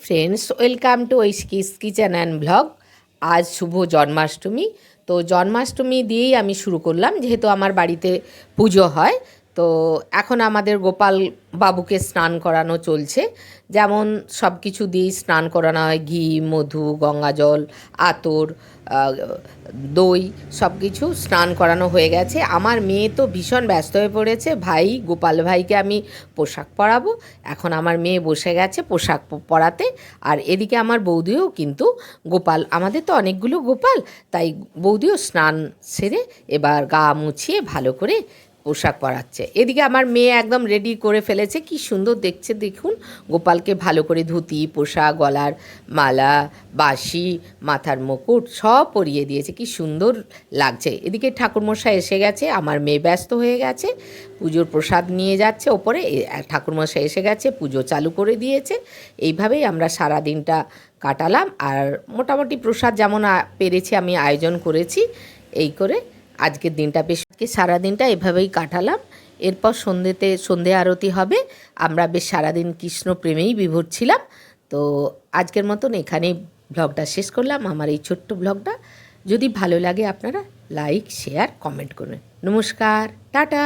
Friends, welcome to ঐশকিস kitchen and blog. আজ শুভ জন্মাষ্টমী। তো জন্মাষ্টমী দিয়েই আমি শুরু করলাম, যেহেতু আমার বাড়িতে পুজো হয়। তো এখন আমাদের গোপাল বাবুকে স্নান করানো চলছে। যেমন সব কিছু দিয়েই স্নান করানো হয়, ঘি, মধু, গঙ্গাজল, আতর, দই, সব কিছু স্নান করানো হয়ে গেছে। আমার মেয়ে তো ভীষণ ব্যস্ত হয়ে পড়েছে। গোপাল ভাইকে আমি পোশাক পরাবো। এখন আমার মেয়ে বসে গেছে পোশাক পরাতে। আর এদিকে আমার বৌদিও কিন্তু আমাদের তো অনেকগুলো গোপাল, তাই বৌদিও স্নান সেরে এবার গা মুছিয়ে ভালো করে পোশাক পরাচ্ছে। এদিকে আমার মেয়ে একদম রেডি করে ফেলেছে, কি সুন্দর দেখছে দেখুন। গোপালকে ভালো করে ধুতি, পোশাক, গলার মালা, বাঁশি, মাথার মুকুট সব পরিয়ে দিয়েছে, কি সুন্দর লাগছে। এদিকে ঠাকুরমশাই এসে গেছে, আমার মেয়ে ব্যস্ত হয়ে গেছে, পুজোর প্রসাদ নিয়ে যাচ্ছে ওপরে। ঠাকুরমশাই এসে গেছে, পুজো চালু করে দিয়েছে। এইভাবেই আমরা সারা দিনটা কাটালাম। আর মোটামুটি প্রসাদ যেমন পেরেছি আমি আয়োজন করেছি। এই করে আজকের দিনটা সারা দিনটা এভাবেই কাটালাম। এরপর সন্ধে আরতি হবে। আমরা বেশ সারাদিন কৃষ্ণ প্রেমেই বিভোর ছিলাম। তো আজকের মতন এখানেই ব্লগটা শেষ করলাম। আমার এই ছোট্ট ব্লগটা যদি ভালো লাগে আপনারা লাইক, শেয়ার, কমেন্ট করুন। নমস্কার, টাটা।